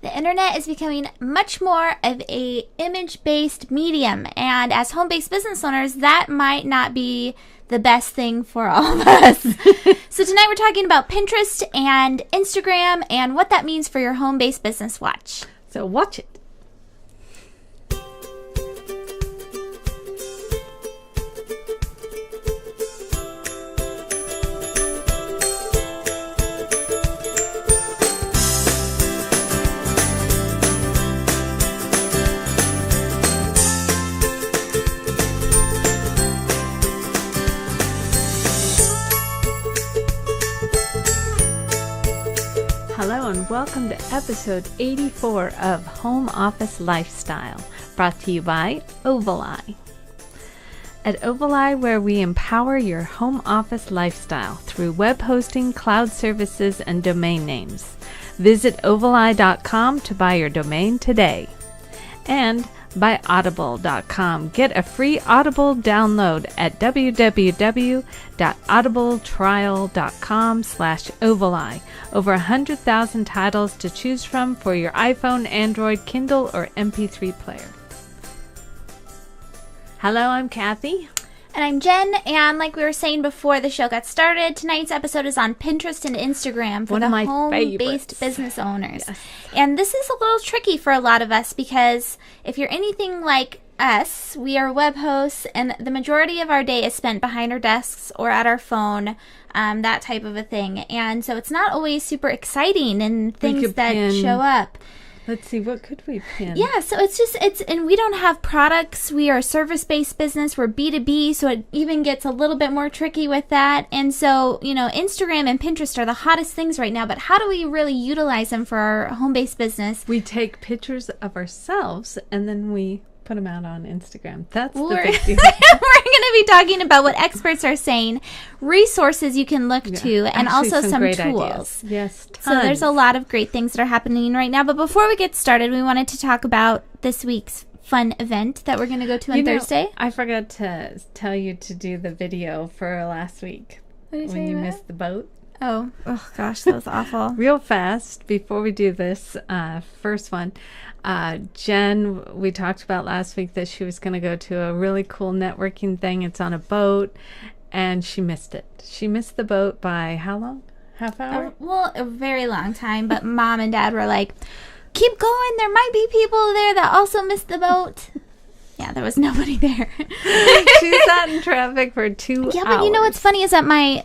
The internet is becoming much more of a image-based medium, and as home-based business owners, that might not be the best thing for all of us. So tonight we're talking about Pinterest and Instagram and what that means for your home-based business. Watch. So watch it. Hello and welcome to episode 84 of Home Office Lifestyle, brought to you by Ovaleye. At Ovaleye, where we empower your home office lifestyle through web hosting, cloud services, and domain names. Visit ovaleye.com to buy your domain today. And by audible.com. Get a free Audible download at www.audibletrial.com/Ovaleye. Over 100,000 titles to choose from for your iPhone, Android, Kindle, or MP3 player. Hello, I'm Kathy. And I'm Jen, and like we were saying before the show got started, tonight's episode is on Pinterest and Instagram for the home-based business owners. Yes. And this is a little tricky for a lot of us because if you're anything like us, we are web hosts, and the majority of our day is spent behind our desks or at our phone, that type of a thing. And so it's not always super exciting and things that show up. Let's see, what could we pin? Yeah, so and we don't have products. We are a service-based business. We're B2B, so it even gets a little bit more tricky with that. And so, Instagram and Pinterest are the hottest things right now, but how do we really utilize them for our home-based business? We take pictures of ourselves, and then we put them out on Instagram. That's the big deal. We're going to be talking about what experts are saying, resources you can look to, and also some tools. Ideas. Yes, tons. So there's a lot of great things that are happening right now. But before we get started, we wanted to talk about this week's fun event that we're going to go to on Thursday. I forgot to tell you to do the video for last week when you missed the boat. Oh gosh, that was awful. Real fast, before we do this first one, Jen, we talked about last week that she was going to go to a really cool networking thing. It's on a boat, and she missed it. She missed the boat by how long? Half hour? A very long time, but Mom and Dad were like, keep going, there might be people there that also missed the boat. Yeah, there was nobody there. She sat in traffic for 2 hours. Yeah, but you know what's funny is that my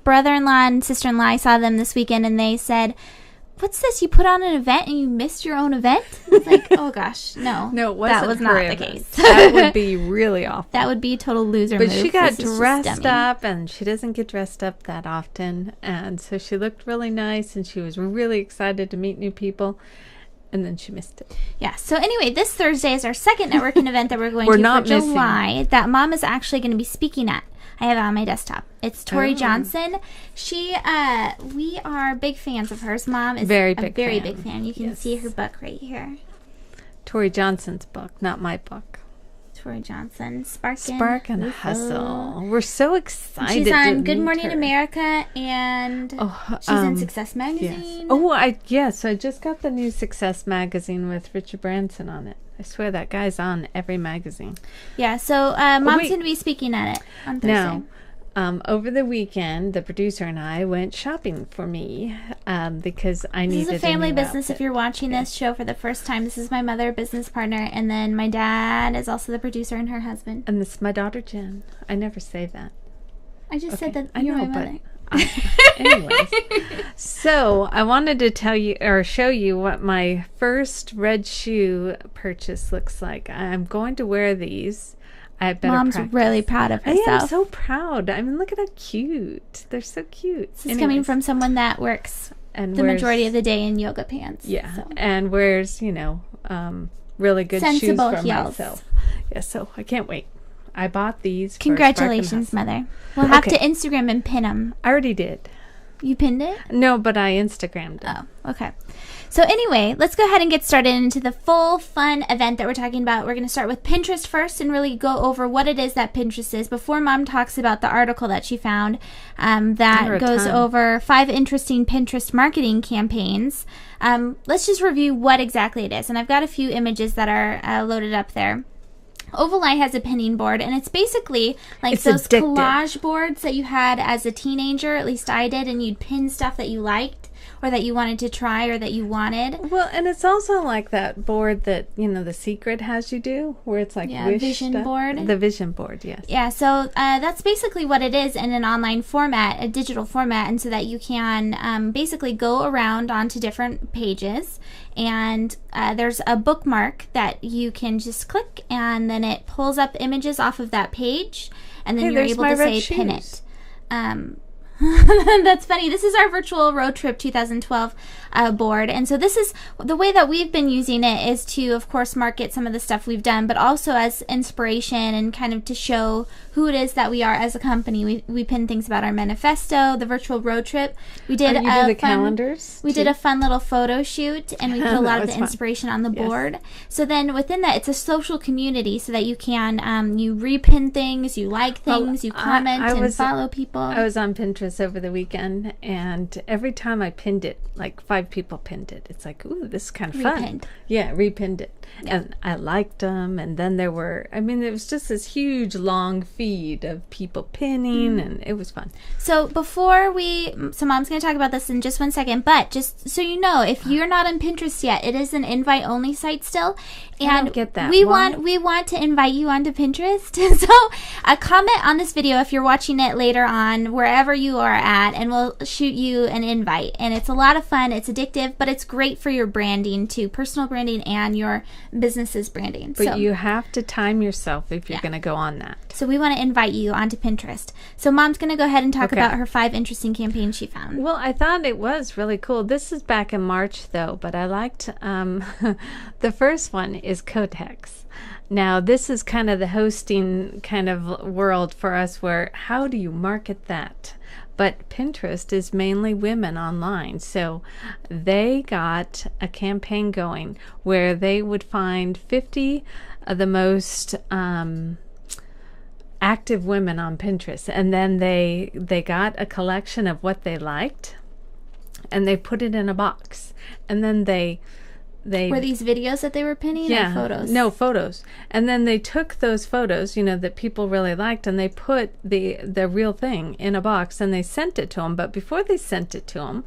brother-in-law and sister-in-law, I saw them this weekend, and they said, what's this? You put on an event and you missed your own event? I was like, oh gosh, no. No, it wasn't. That was not the case. That would be really awful. That would be a total loser move. But she got dressed up, and she doesn't get dressed up that often. And so she looked really nice, and she was really excited to meet new people. And then she missed it. Yeah. So anyway, this Thursday is our second networking event that we're going to for July that Mom is actually going to be speaking at. I have it on my desktop. It's Tori Johnson. We are big fans of hers. Mom is very big fan. You can see her book right here. Tori Johnson's book, not my book. Tori Johnson, Spark and Hustle. We're so excited. She's on Good Morning America, and she's in Success Magazine. Yes. I just got the new Success Magazine with Richard Branson on it. I swear that guy's on every magazine. Yeah, so Mom's going to be speaking at it on Thursday. Now, over the weekend, the producer and I went shopping for me because I needed a new This is a family business. outfit. If you're watching this show for the first time, this is my mother, business partner, and then my dad is also the producer and her husband. And this is my daughter, Jen. I never say that. I just said that I you're know, my mother. Anyways, so I wanted to tell you or show you what my first red shoe purchase looks like. I'm going to wear these. I better Mom's practice. really proud of herself. I am so proud. I mean, look at how cute. They're so cute. This is coming from someone that works and the majority of the day in yoga pants. Yeah, so. And wears, really good sensible shoes for heels. myself. Yeah, so I can't wait. I bought these. Congratulations, Mother. We'll have to Instagram and pin them. I already did. You pinned it? No, but I Instagrammed it. Oh, okay. So anyway, let's go ahead and get started into the full fun event that we're talking about. We're going to start with Pinterest first and really go over what it is that Pinterest is before Mom talks about the article that she found that goes over 5 interesting Pinterest marketing campaigns. Let's just review what exactly it is. And I've got a few images that are loaded up there. Ovaleye has a pinning board, and it's basically like those collage boards that you had as a teenager, at least I did, and you'd pin stuff that you liked or that you wanted to try or that you wanted. Well, and it's also like that board that, you know, The Secret has you do, where it's like wish vision stuff. board. The vision board, yes. Yeah, so that's basically what it is in an online format, a digital format, and so that you can basically go around onto different pages, and there's a bookmark that you can just click, and then it pulls up images off of that page, and then you're able to say pin it. That's funny. This is our virtual road trip 2012 board, and so this is the way that we've been using it, is to, of course, market some of the stuff we've done, but also as inspiration and kind of to show who it is that we are as a company. We pin things about our manifesto, the virtual road trip. We did calendars. We did a fun little photo shoot, and we put a lot of the inspiration on the board. So then within that, it's a social community, so that you can you repin things, you like things, you comment and follow people. I was on Pinterest over the weekend, and every time I pinned it, like 5 people pinned it. It's like, ooh, this is kind of fun. Yeah, repinned it. Yeah. And I liked them, and then there were, I mean, it was just this huge long feed of people pinning, and it was fun. So so Mom's going to talk about this in just one second, but just so you know, if you're not on Pinterest yet, it is an invite-only site still, and I don't get that. we want to invite you onto Pinterest. So comment on this video if you're watching it later on, wherever you are at, and we'll shoot you an invite. And it's a lot of fun. It's addictive, but it's great for your branding too, personal branding and your business's branding. But you have to time yourself if you're going to go on that. So we want to invite you onto Pinterest. So Mom's going to go ahead and talk about her 5 interesting campaigns she found. Well, I thought it was really cool. This is back in March, though, but I liked the first one is Kotex. Now, this is kind of the hosting kind of world for us, where how do you market that? But Pinterest is mainly women online, so they got a campaign going where they would find 50 of the most active women on Pinterest, and then they got a collection of what they liked, and they put it in a box, and then they were these videos that they were pinning, or photos? No, photos. And then they took those photos, you know, that people really liked, and they put the real thing in a box, and they sent it to them. But before they sent it to them,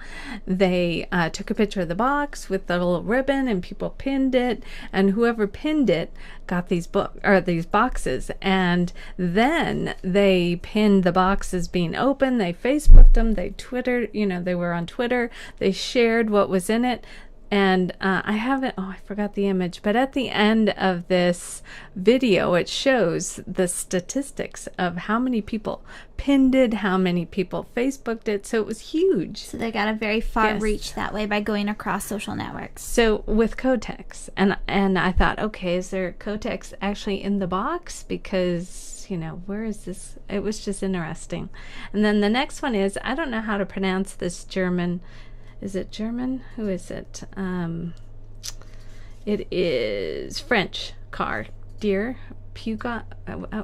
they took a picture of the box with the little ribbon, and people pinned it, and whoever pinned it got these boxes. And then they pinned the boxes being open. They Facebooked them. They Twittered, you know, they were on Twitter. They shared what was in it. And I forgot the image, but at the end of this video, it shows the statistics of how many people pinned it, how many people Facebooked it. So it was huge. So they got a very far reach that way by going across social networks. So with Kotex, and I thought, okay, is there Kotex actually in the box? Because, you know, where is this? It was just interesting. And then the next one is, I don't know how to pronounce this German. Is it German? Who is it? It is French car. Dear Peugeot.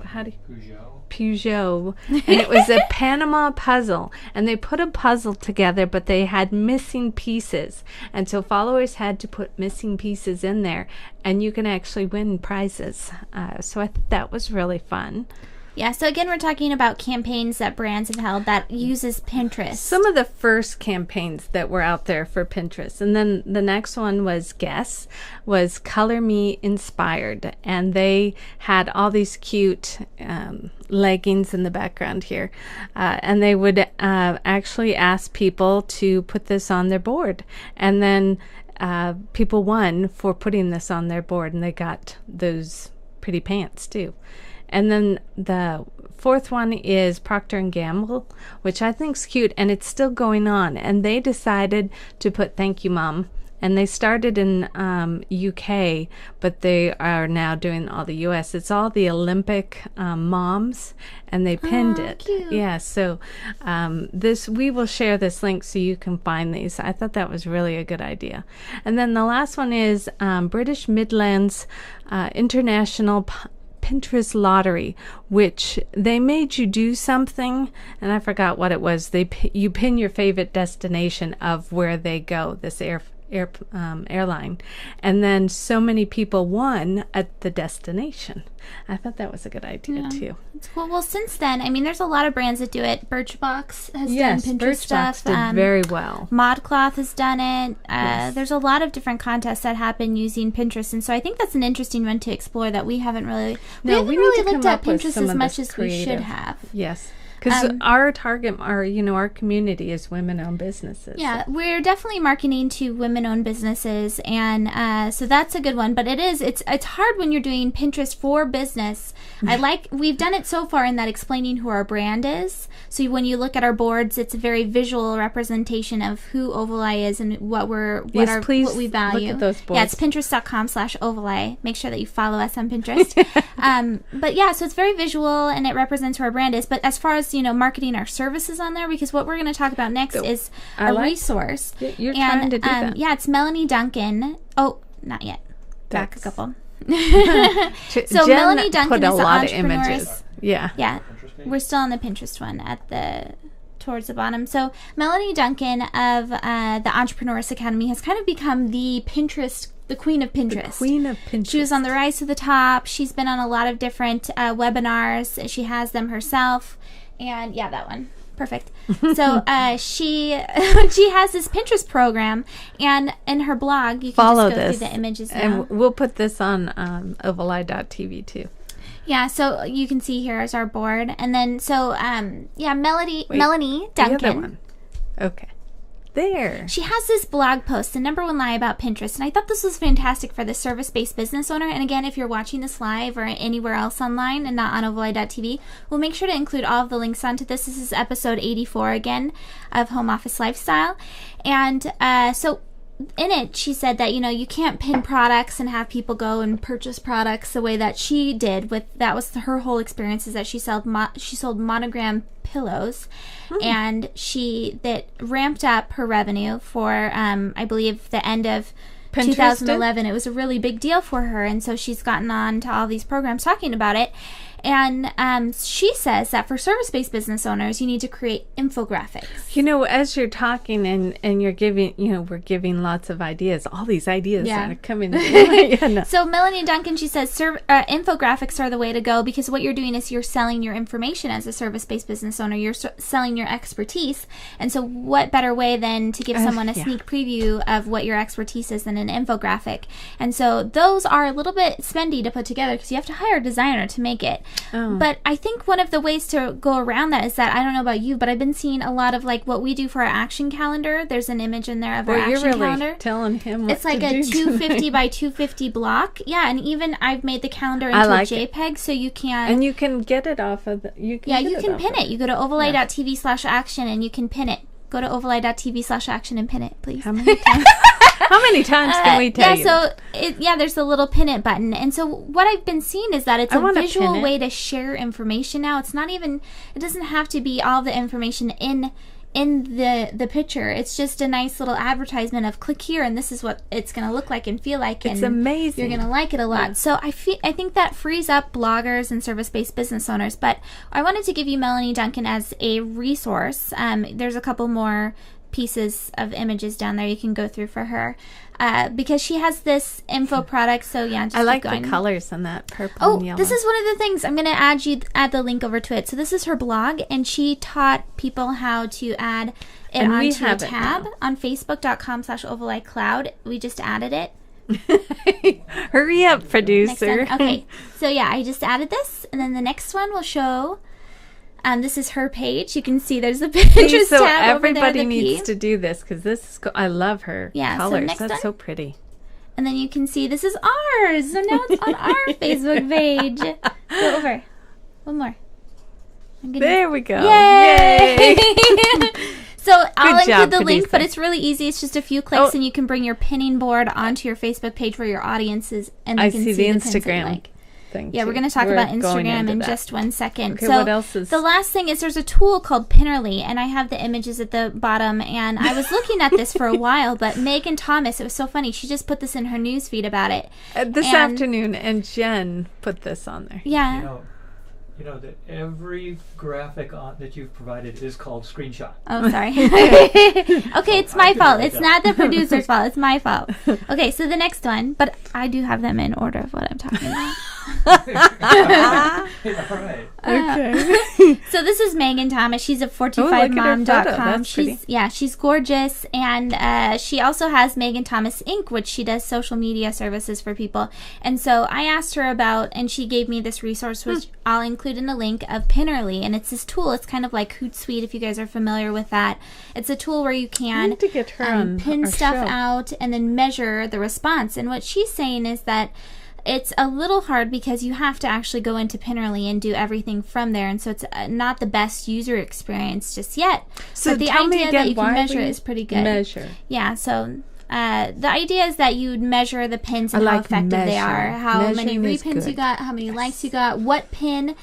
How do you? Peugeot. And it was a Panama puzzle. And they put a puzzle together, but they had missing pieces. And so followers had to put missing pieces in there. And you can actually win prizes. So I thought that was really fun. Yeah, so again, we're talking about campaigns that brands have held that uses Pinterest. Some of the first campaigns that were out there for Pinterest. And then the next one was was Color Me Inspired. And they had all these cute leggings in the background here. And they would actually ask people to put this on their board. And then people won for putting this on their board. And they got those pretty pants, too. And then the fourth one is Procter & Gamble, which I think is cute, and it's still going on. And they decided to put Thank You, Mom, and they started in UK, but they are now doing all the US. It's all the Olympic moms, and they pinned it. Cute. Yeah, so we will share this link so you can find these. I thought that was really a good idea. And then the last one is British Midlands International Pinterest Lottery, which they made you do something, and I forgot what it was. You pin your favorite destination of where they go, this airline, and then so many people won at the destination. I thought that was a good idea too. It's cool. Well, since then, I mean, there's a lot of brands that do it. Birchbox has done Pinterest stuff. Birchbox did very well. ModCloth has done it. There's a lot of different contests that happen using Pinterest, and so I think that's an interesting one to explore that we haven't really looked at Pinterest as much as we should have. Yes. Because our target, our community is women-owned businesses. Yeah, we're definitely marketing to women-owned businesses, and so that's a good one. But it's hard when you're doing Pinterest for business. We've done it so far in that explaining who our brand is. So when you look at our boards, it's a very visual representation of who Ovaleye is and what we value. Look at those boards. Yeah, it's pinterest.com/Ovaleye. Make sure that you follow us on Pinterest. But yeah, so it's very visual and it represents who our brand is. But as far as marketing our services on there, because what we're going to talk about next is a resource. You're trying to do that. Yeah, it's Melanie Duncan. Oh, not yet. Back a couple. So Jen Melanie Duncan put is a the lot of entrepreneurs. images. Yeah. We're still on the Pinterest one towards the bottom. So Melanie Duncan of the Entrepreneurs Academy has kind of become the queen of Pinterest. The queen of Pinterest. She was on the Rise to the Top. She's been on a lot of different webinars. She has them herself. And yeah, that one. Perfect. So she has this Pinterest program, and in her blog, you can just go through the images now. And we'll put this on ovaleye.tv too. Yeah, so you can see here is our board. And then, Melanie Duncan. The other one. Okay. There. She has this blog post, the number one lie about Pinterest, and I thought this was fantastic for the service-based business owner. And again, if you're watching this live or anywhere else online and not on ovaleye.tv, we'll make sure to include all of the links onto this. This is episode 84 again of Home Office Lifestyle. And so in it, she said that, you can't pin products and have people go and purchase products the way that she did. That was her whole experience, is that she sold Monogram pillows, and that ramped up her revenue for, I believe, the end of Pinterest 2011. It was a really big deal for her, and so she's gotten on to all these programs talking about it. And she says that for service-based business owners, you need to create infographics. As you're talking and you're giving, we're giving lots of ideas. All these ideas are coming. So Melanie Duncan, she says infographics are the way to go, because what you're doing is you're selling your information as a service-based business owner. You're selling your expertise. And so what better way than to give someone a sneak preview of what your expertise is than an infographic? And so those are a little bit spendy to put together, because you have to hire a designer to make it. But I think one of the ways to go around that is that, I don't know about you, but I've been seeing a lot of what we do for our action calendar. There's an image in there of our action calendar. Telling him what it's like a 250 by 250 block. Yeah, and even I've made the calendar into a JPEG, so you can. And you can get it off of you can pin it. You go to ovaleye.tv/action and you can pin it. Go to ovaleye.tv/action and pin it, please. How many times? How many times can we tell you? There's a little pin it button. And so what I've been seeing is that it's a visual way to share information now. It doesn't have to be all the information in the picture. It's just a nice little advertisement of click here and this is what it's going to look like and feel like. It's amazing. You're going to like it a lot. Yeah. So I think that frees up bloggers and service-based business owners. But I wanted to give you Melanie Duncan as a resource. There's a couple more pieces of images down there you can go through for her, because she has this info product. So just I like the colors in that purple and yellow. This is one of the things I'm going to add the link over to it. So this is her blog, and she taught people how to add it onto a tab on facebook.com/ovaleyecloud. We just added it. Hurry up, producer. Okay, so I just added this, and then the next one will show. This is her page. You can see there's a Pinterest tab over there. Everybody needs to do this, because this is I love her colors. So that's so pretty. And then you can see this is ours. So now it's on our Facebook page. Go over. One more. There we go. Yay! So I'll include the link, but it's really easy. It's just a few clicks, and you can bring your pinning board onto your Facebook page where your audience is, and you can see the Instagram thing. Yeah, we're going to talk about Instagram in just 1 second. Okay, so what else is... the last thing is there's a tool called Pinterly, and I have the images at the bottom, and I was looking at this for a while, but Megan Thomas, it was so funny, she just put this in her newsfeed about it. This afternoon, and Jen put this on there. Yeah. You know that every graphic that you've provided is called screenshot. Oh, sorry. Okay, it's my fault. It's not the producer's fault. It's my fault. Okay, so the next one, but I do have them in order of what I'm talking about. All right. Okay. So this is Megan Thomas. She's at 45mom.com. She's gorgeous, and she also has Megan Thomas Inc., which she does social media services for people. And so I asked her about, and she gave me this resource, which I'll include in a link, of Pinterly, and it's this tool. It's kind of like Hootsuite, if you guys are familiar with that. It's a tool where you can pin stuff out and then measure the response. And what she's saying is that it's a little hard because you have to actually go into Pinterly and do everything from there, and so it's not the best user experience just yet. So but the idea that you can measure is pretty good. Yeah, so the idea is that you would measure the pins and how effective they are, how many repins you got, how many likes you got, what pin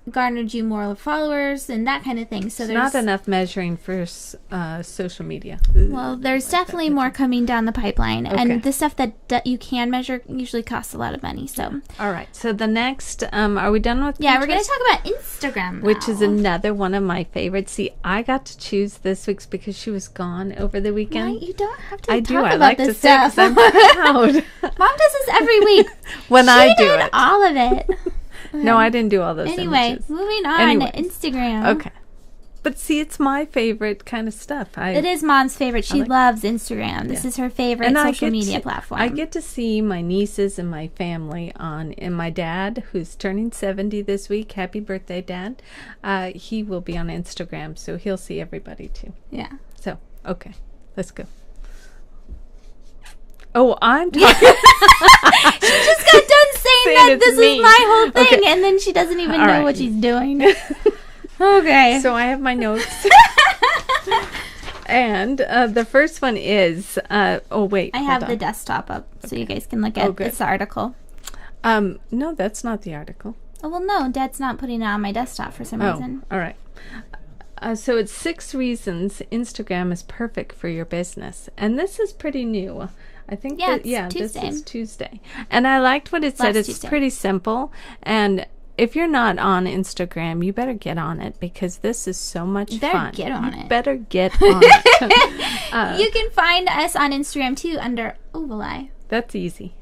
garnered you more followers, and that kind of thing. So there's not enough measuring for social media. Well, there's definitely more coming down the pipeline, and the stuff that you can measure usually costs a lot of money. So all right, so the next are we done with Pinterest? Yeah, we're going to talk about Instagram now, which is another one of my favorites. See, I got to choose this week's because she was gone over the weekend. Right, you don't have to I talk do. about I like this to stuff. say because I'm proud. Mom does this every week when I do it, all of it. No, I didn't do all those images. Moving on to Instagram. Okay. But see, it's my favorite kind of stuff. It is Mom's favorite. She loves Instagram. This is her favorite social media platform. I get to see my nieces and my family and my dad, who's turning 70 this week. Happy birthday, Dad. He will be on Instagram, so he'll see everybody too. Yeah. So, okay. Let's go. Oh, I'm talking. She just got done saying that this is my whole thing, and then she doesn't even know what she's doing. Okay. So I have my notes. And the first one is, I have the desktop up so you guys can look at this article. No, that's not the article. Oh, well, no, Dad's not putting it on my desktop for some reason. All right. So it's 6 reasons Instagram is perfect for your business. And this is pretty new. I think this is Tuesday. And I liked what it said. It's pretty simple. And if you're not on Instagram, you better get on it because this is so much fun. You better get on it. You can find us on Instagram too under Ovaleye. That's easy.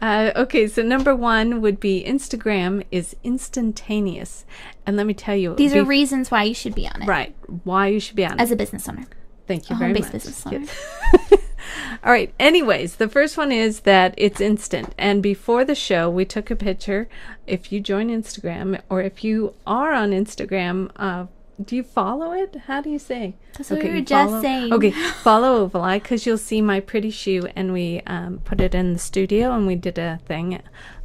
Okay, so number 1 would be Instagram is instantaneous. And let me tell you. These are reasons why you should be on it. Right. Why you should be on it. As a business owner. Thank you very much. Home-based business owner. All right. Anyways, the first one is that it's instant. And before the show, we took a picture. If you join Instagram or if you are on Instagram, do you follow it? How do you say? That's what we were just saying. Okay, follow Ovaleye because you'll see my pretty shoe. And we put it in the studio and we did a thing,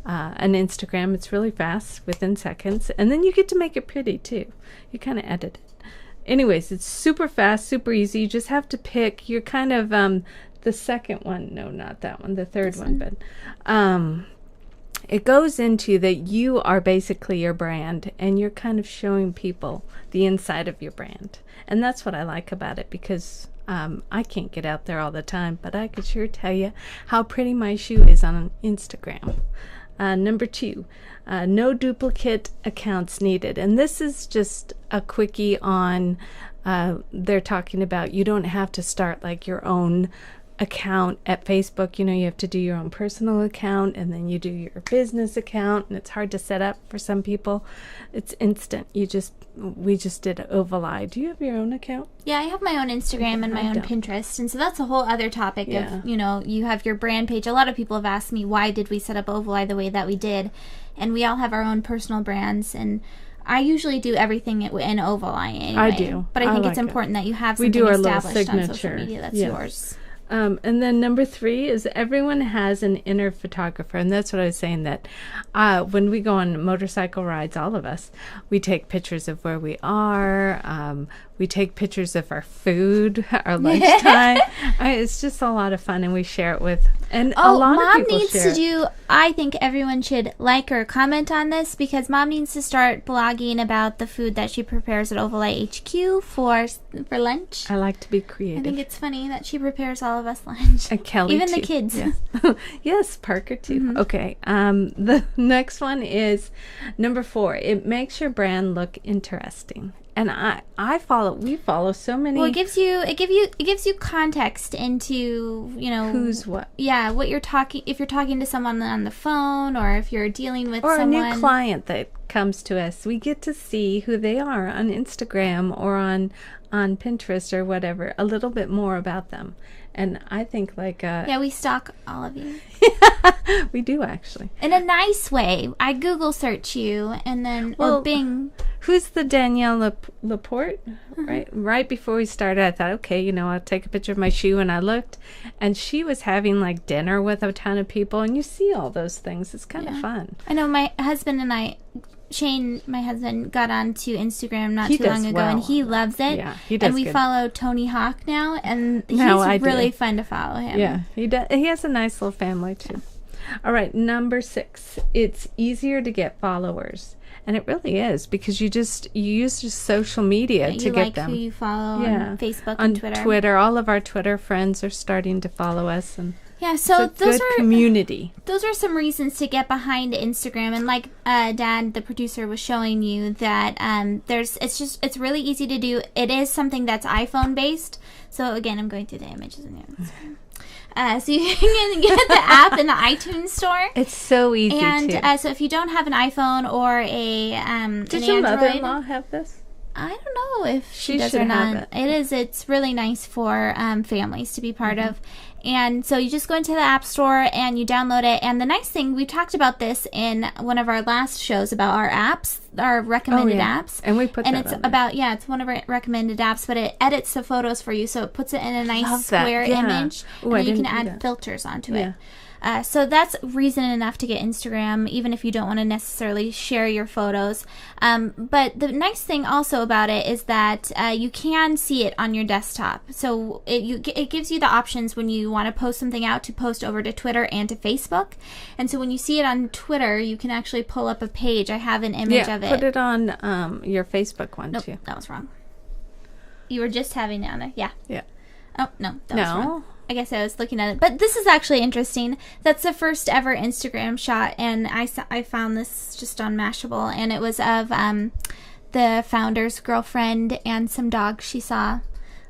an Instagram. It's really fast, within seconds. And then you get to make it pretty too. You kind of edit it. Anyways, it's super fast, super easy. You just have to pick. You're kind of the second one. No, not that one. The third one. But it goes into that you are basically your brand, and you're kind of showing people the inside of your brand. And that's what I like about it because I can't get out there all the time, but I could sure tell you how pretty my shoe is on Instagram. Number 2, no duplicate accounts needed. And this is just a quickie on, they're talking about you don't have to start like your own account at Facebook. You have to do your own personal account and then you do your business account, and it's hard to set up for some people. It's instant. We just did Ovaleye. Do you have your own account? Yeah, I have my own Instagram and my own Pinterest, and so that's a whole other topic of, you have your brand page. A lot of people have asked me, why did we set up Ovaleye the way that we did? And we all have our own personal brands, and I usually do everything in Ovaleye anyway. I do. But I think it's important that you have something established on social media that's yours. And then number 3 is everyone has an inner photographer. And that's what I was saying, that when we go on motorcycle rides, all of us, we take pictures of where we are. We take pictures of our food, our lunchtime. It's just a lot of fun, and we share it with, and a lot Mom of people needs share to do, I think everyone should like or comment on this, because Mom needs to start blogging about the food that she prepares at Oval Eye HQ for lunch. I like to be creative. I think it's funny that she prepares all of us lunch. And Kelly Even too. the kids. Yes, yes, Parker too. Okay. The next one is number 4. It makes your brand look interesting. And we follow so many. Well, it gives you context into, who's what. Yeah, what you're talking, if you're talking to someone on the phone, or if you're dealing with or someone. a new client that comes to us, we get to see who they are on Instagram or on Pinterest or whatever, a little bit more about them. And I think yeah, we stalk all of you. We do, actually. In a nice way. I Google search you, and then or Bing. Who's the Danielle Laporte? Right before we started, I thought, okay, I'll take a picture of my shoe, and I looked, and she was having dinner with a ton of people, and you see all those things. It's kind of fun. I know my husband and I. Shane, my husband, got onto Instagram not too long ago, and he loves it. Yeah, he does. And we good. follow Tony Hawk now, and he's really fun to follow him. Yeah, he does. He has a nice little family too. All right, number 6. It's easier to get followers, and it really is, because you use just social media to get them. Who you follow on Facebook and Twitter. On Twitter, all of our Twitter friends are starting to follow us, and. Yeah, so those are community. Those are some reasons to get behind Instagram, and like Dad, the producer, was showing you that it's really easy to do. It is something that's iPhone based. So again, I'm going through the images in Instagram. So you can get the app in the iTunes store. It's so easy and so if you don't have an iPhone or a Did your mother-in-law have this? I don't know if she does or not. It's really nice for families to be part of. And so you just go into the App Store and you download it. And the nice thing, we talked about this in one of our last shows about our apps, our recommended apps. And we put that it's it's one of our recommended apps, but it edits the photos for you. So it puts it in a nice square image. Ooh, and then you can add filters onto it. So that's reason enough to get Instagram, even if you don't want to necessarily share your photos. But the nice thing also about it is that you can see it on your desktop. So it gives you the options when you want to post something out to post over to Twitter and to Facebook. And so when you see it on Twitter, you can actually pull up a page. I have an image of it. Put it on your Facebook one too. That was wrong. You were just having it on there. Yeah. Yeah. Oh, no, that was wrong. I guess I was looking at it. But this is actually interesting. That's the first ever Instagram shot, and I found this just on Mashable, and it was of the founder's girlfriend and some dogs she saw.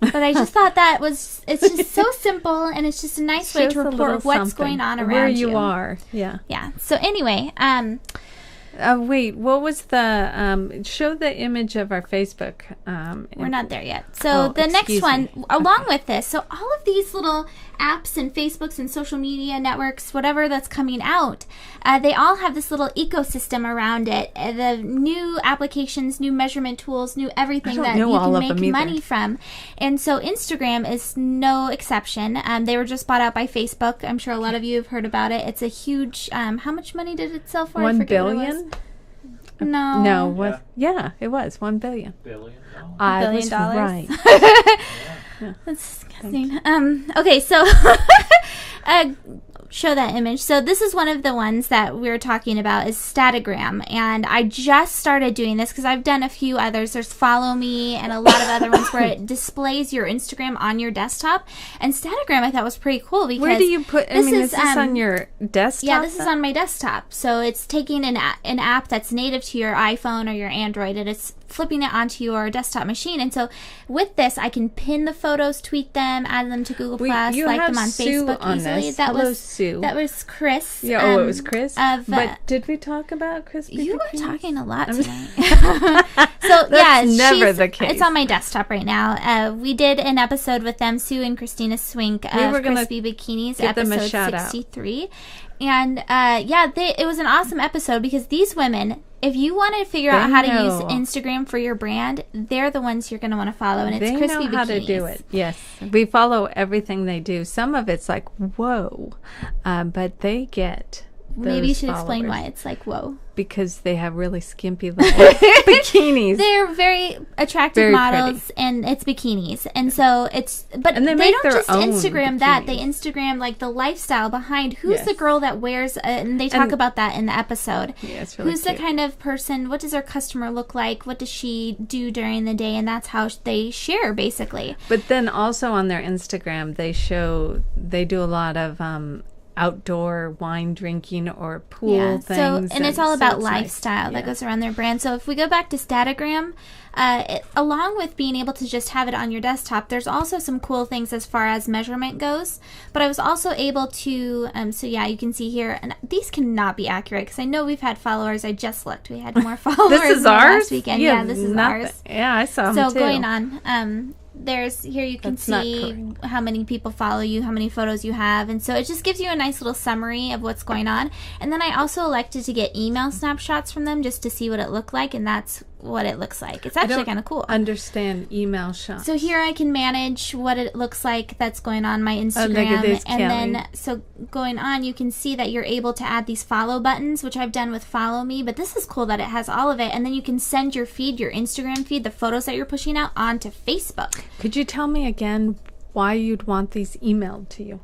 But I just thought it's just so simple, and it's just a nice way to report what's going on around where you are. Yeah. Yeah. So anyway, wait, what was the show the image of our Facebook? We're not there yet. So the next one, along with this, so all of these little apps and Facebooks and social media networks, whatever that's coming out, they all have this little ecosystem around it. The new applications, new measurement tools, new everything that you can make money from. And so Instagram is no exception. They were just bought out by Facebook. I'm sure a lot of you have heard about it. It's a huge, how much money did it sell for? $1 billion? No. No. It was $1 billion. I was right. That's disgusting. Okay, so show that image. So this is one of the ones that we were talking about is Statagram, and I just started doing this because I've done a few others. There's Follow Me and a lot of other ones where it displays your Instagram on your desktop. And Statagram I thought was pretty cool because where do you put? Is this on your desktop? Yeah, this is on my desktop. So it's taking an app that's native to your iPhone or your Android, and it's flipping it onto your desktop machine. And so with this, I can pin the photos, tweet them, add them to Google Plus, like them on Facebook easily. Hello, Sue. That was Chris. Yeah, it was Chris. But did we talk about Chris? You were talking a lot tonight. So that's never the case. It's on my desktop right now. We did an episode with them, Sue and Christina Swink of Crispy Bikinis, episode 63. And it was an awesome episode because these women, if you want to figure out how to use Instagram for your brand, they're the ones you're going to want to follow. And it's Crispy Bikinis. They know how to do it. Yes. We follow everything they do. Some of it's like, whoa. But they get Maybe you should explain why it's like, whoa. Because they have really skimpy little bikinis. They're very attractive models, and it's bikinis. And so but they don't just Instagram that. They Instagram, like, the lifestyle behind who's the girl that wears, and they talk about that in the episode. Yeah, it's really Who's cute. The kind of person, what does our customer look like? What does she do during the day? And that's how they share, basically. But then also on their Instagram, they do a lot of outdoor wine drinking or pool things. And it's all about lifestyle that goes around their brand. So if we go back to Statagram, along with being able to just have it on your desktop, there's also some cool things as far as measurement goes. But I was also able to, you can see here, and these cannot be accurate because I know we've had followers. I just looked. We had more followers this is ours? Last weekend. Yeah, this is ours. Yeah, I saw them too. So going on, here you can see how many people follow you, how many photos you have, and so it just gives you a nice little summary of what's going on. And then I also elected to get email snapshots from them just to see what it looked like, and that's what it looks like. It's actually kind of cool. Understand email shots. So here I can manage what it looks like that's going on my Instagram, then so going on, you can see that you're able to add these follow buttons, which I've done with Follow Me. But this is cool that it has all of it, and then you can send your feed, your Instagram feed, the photos that you're pushing out onto Facebook. Could you tell me again why you'd want these emailed to you?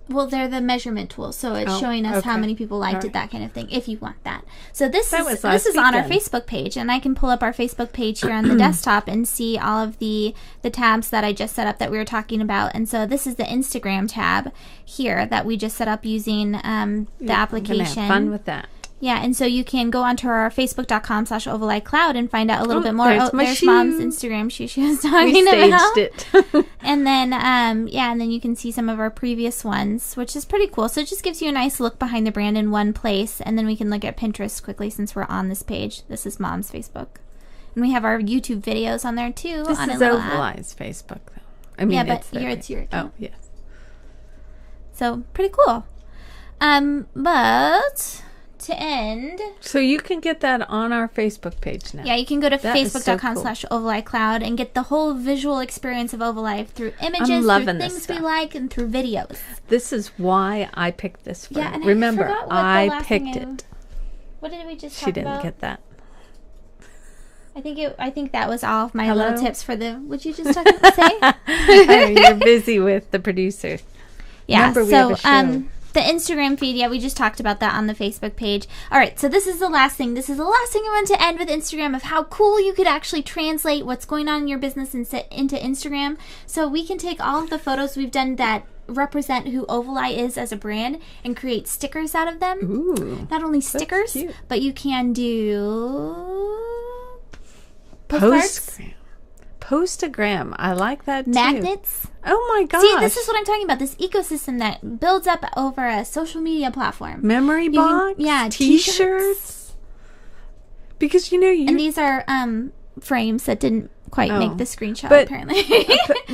Well, they're the measurement tool, so it's showing us how many people liked it, that kind of thing, if you want that. So this is on our Facebook page, and I can pull up our Facebook page here on the desktop and see all of the tabs that I just set up that we were talking about. And so this is the Instagram tab here that we just set up using the application. Gonna have fun with that. Yeah, and so you can go onto our facebook.com/OvalEyeCloud and find out a little bit more. There's Mom's Instagram shoe she was talking about. We staged it. And then, and then you can see some of our previous ones, which is pretty cool. So it just gives you a nice look behind the brand in one place. And then we can look at Pinterest quickly since we're on this page. This is Mom's Facebook. And we have our YouTube videos on there, too. This is Ovaleye's Facebook, though. I mean, but it's your account. Oh, yes. So, pretty cool. But to end, so you can get that on our Facebook page now. Yeah, you can go to facebook.com/OvalEyeCloud and get the whole visual experience of Ovaleye through images, through things we like, and through videos. This is why I picked this for you. Remember, I picked it. What did we just talk about? She didn't get that. I think that was all of my little tips for the. Would you just say? You're busy with the producer. Yeah. Remember, we have a show. The Instagram feed, we just talked about that on the Facebook page. All right, so this is the last thing. This is the last thing I want to end with Instagram, of how cool you could actually translate what's going on in your business into Instagram. So we can take all of the photos we've done that represent who Ovaleye is as a brand and create stickers out of them. Ooh, not only stickers, but you can do Postagram. I like that too. Magnets. Oh my gosh. See, this is what I'm talking about. This ecosystem that builds up over a social media platform. Memory box? T-shirts. Because and these are frames that didn't quite make the screenshot, apparently.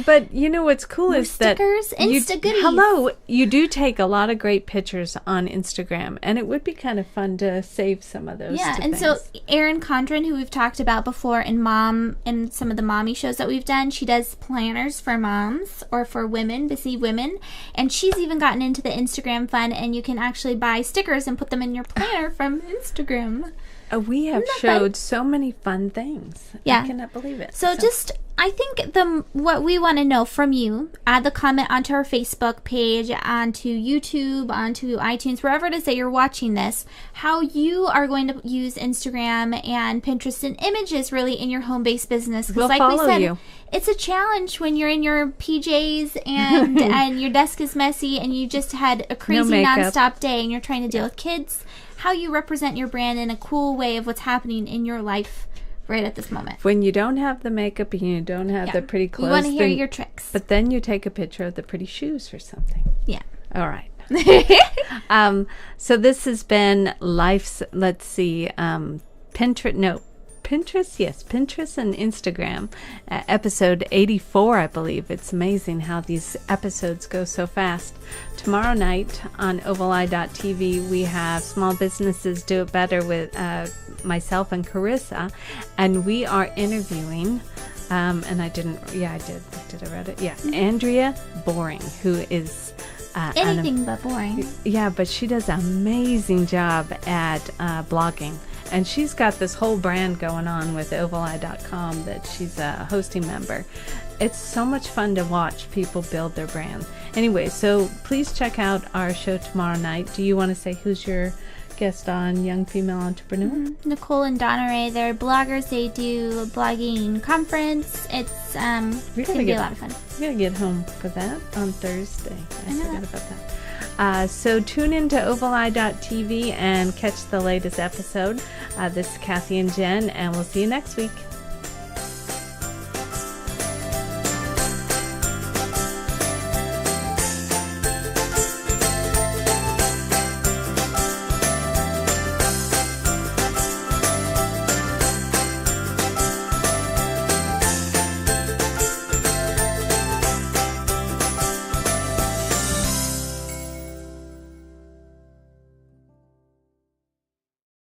but what's cool is stickers, that Insta-goodies. You do take a lot of great pictures on Instagram, and it would be kind of fun to save some of those. Yeah, and so Erin Condren, who we've talked about before in some of the mommy shows that we've done, she does planners for moms or for women, busy women, and she's even gotten into the Instagram fun, and you can actually buy stickers and put them in your planner from Instagram. We have showed so many fun things. Yeah. I cannot believe it. So just, I think what we want to know from you, add the comment onto our Facebook page, onto YouTube, onto iTunes, wherever it is that you're watching this, how you are going to use Instagram and Pinterest and images really in your home-based business. We'll follow you. It's a challenge when you're in your PJs and and your desk is messy and you just had a crazy nonstop day and you're trying to deal with kids. How you represent your brand in a cool way of what's happening in your life right at this moment. When you don't have the makeup and you don't have the pretty clothes. We want to hear your tricks. But then you take a picture of the pretty shoes or something. Yeah. All right. So this has been Life's, Pinterest and Instagram, episode 84, I believe. It's amazing how these episodes go so fast. Tomorrow night on Ovaleye.tv, we have Small Businesses Do It Better with myself and Carissa, and we are interviewing, Andrea Boring, who is Anything but boring. Yeah, but she does an amazing job at blogging. And she's got this whole brand going on with OvalEye.com that she's a hosting member. It's so much fun to watch people build their brand. Anyway, so please check out our show tomorrow night. Do you want to say who's your guest on Young Female Entrepreneur? Mm-hmm. Nicole and Donna Ray. They're bloggers. They do a blogging conference. It's going to be a lot of fun. We got to get home for that on Thursday. I forgot about that. So tune in to OvalEye.tv and catch the latest episode. This is Kathy and Jen, and we'll see you next week.